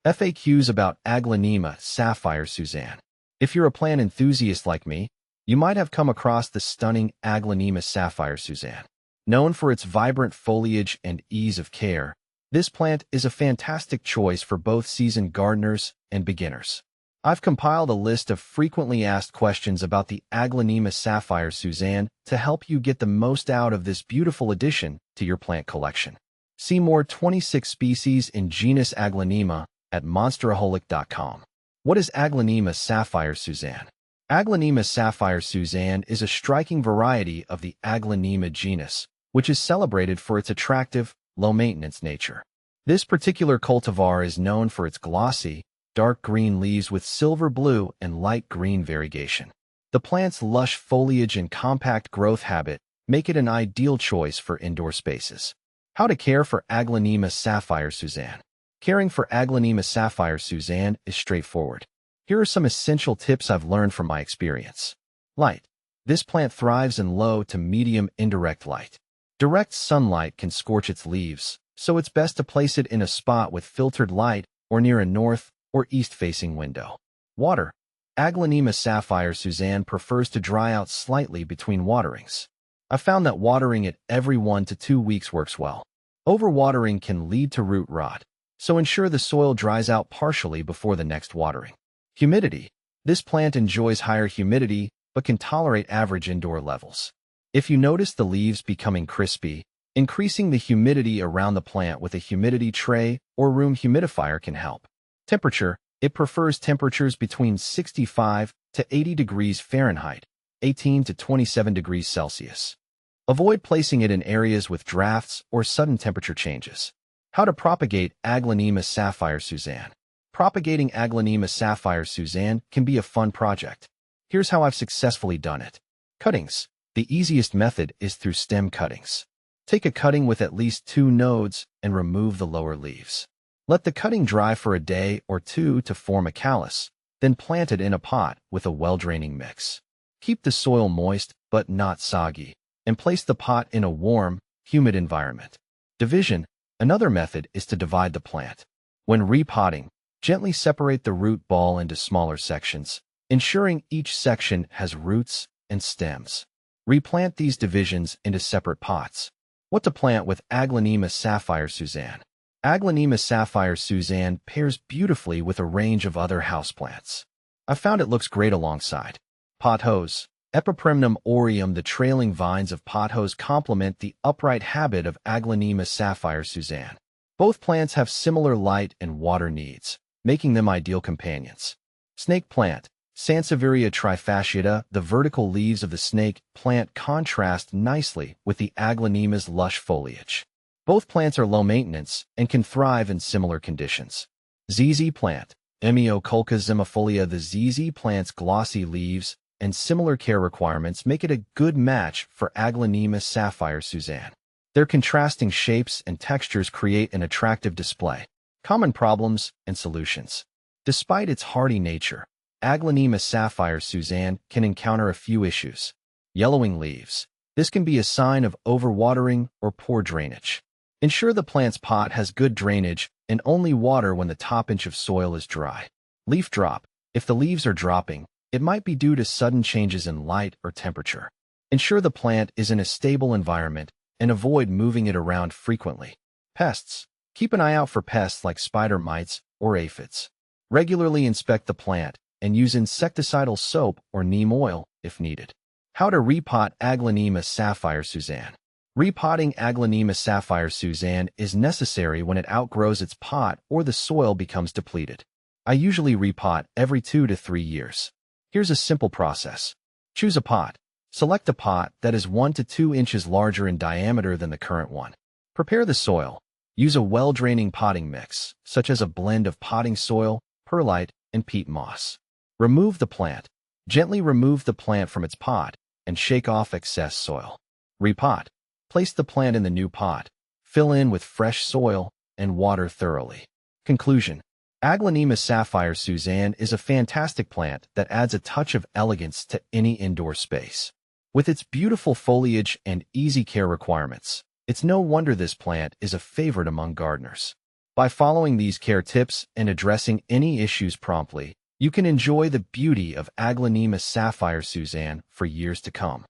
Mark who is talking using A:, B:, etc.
A: FAQs about Aglaonema Sapphire Suzanne. If you're a plant enthusiast like me, you might have come across the stunning Aglaonema Sapphire Suzanne. Known for its vibrant foliage and ease of care, this plant is a fantastic choice for both seasoned gardeners and beginners. I've compiled a list of frequently asked questions about the Aglaonema Sapphire Suzanne to help you get the most out of this beautiful addition to your plant collection. See more 26 species in genus Aglaonema at monsteraholic.com. What is Aglaonema Sapphire Suzanne? Aglaonema Sapphire Suzanne is a striking variety of the Aglaonema genus, which is celebrated for its attractive, low-maintenance nature. This particular cultivar is known for its glossy, dark green leaves with silver blue and light green variegation. The plant's lush foliage and compact growth habit make it an ideal choice for indoor spaces. How to care for Aglaonema Sapphire Suzanne. Caring for Aglaonema Sapphire Suzanne is straightforward. Here are some essential tips I've learned from my experience. Light. This plant thrives in low to medium indirect light. Direct sunlight can scorch its leaves, so it's best to place it in a spot with filtered light or near a north or east-facing window. Water. Aglaonema Sapphire Suzanne prefers to dry out slightly between waterings. I found that watering it every 1 to 2 weeks works well. Overwatering can lead to root rot, so ensure the soil dries out partially before the next watering. Humidity. This plant enjoys higher humidity but can tolerate average indoor levels. If you notice the leaves becoming crispy, increasing the humidity around the plant with a humidity tray or room humidifier can help. Temperature. It prefers temperatures between 65 to 80 degrees Fahrenheit, 18 to 27 degrees Celsius. Avoid placing it in areas with drafts or sudden temperature changes. How to propagate Aglaonema Sapphire Suzanne. Propagating Aglaonema Sapphire Suzanne can be a fun project. Here's how I've successfully done it. Cuttings. The easiest method is through stem cuttings. Take a cutting with at least 2 nodes and remove the lower leaves. Let the cutting dry for a day or 2 to form a callus, then plant it in a pot with a well-draining mix. Keep the soil moist but not soggy, and place the pot in a warm, humid environment. Division. Another method is to divide the plant. When repotting, gently separate the root ball into smaller sections, ensuring each section has roots and stems. Replant these divisions into separate pots. What to plant with Aglaonema Sapphire Suzanne. Aglaonema Sapphire Suzanne pairs beautifully with a range of other houseplants. I found it looks great alongside pothos. Epipremnum aureum. The trailing vines of pothos complement the upright habit of Aglaonema Sapphire Suzanne. Both plants have similar light and water needs, making them ideal companions. Snake plant. Sansevieria trifasciata. The vertical leaves of the snake plant contrast nicely with the Aglaonema's lush foliage. Both plants are low maintenance and can thrive in similar conditions. ZZ plant. Emioculca zimifolia. The ZZ plant's glossy leaves and similar care requirements make it a good match for Aglaonema Sapphire Suzanne. Their contrasting shapes and textures create an attractive display. Common problems and solutions. Despite its hardy nature, Aglaonema Sapphire Suzanne can encounter a few issues. Yellowing leaves. This can be a sign of overwatering or poor drainage. Ensure the plant's pot has good drainage and only water when the top inch of soil is dry. Leaf drop. If the leaves are dropping, it might be due to sudden changes in light or temperature. Ensure the plant is in a stable environment and avoid moving it around frequently. Pests. Keep an eye out for pests like spider mites or aphids. Regularly inspect the plant and use insecticidal soap or neem oil if needed. How to repot Aglaonema Sapphire Suzanne. Repotting Aglaonema Sapphire Suzanne is necessary when it outgrows its pot or the soil becomes depleted. I usually repot every 2 to 3 years. Here's a simple process. Choose a pot. Select a pot that is 1 to 2 inches larger in diameter than the current one. Prepare the soil. Use a well-draining potting mix, such as a blend of potting soil, perlite, and peat moss. Remove the plant. Gently remove the plant from its pot and shake off excess soil. Repot. Place the plant in the new pot. Fill in with fresh soil and water thoroughly. Conclusion. Aglaonema Sapphire Suzanne is a fantastic plant that adds a touch of elegance to any indoor space. With its beautiful foliage and easy care requirements, it's no wonder this plant is a favorite among gardeners. By following these care tips and addressing any issues promptly, you can enjoy the beauty of Aglaonema Sapphire Suzanne for years to come.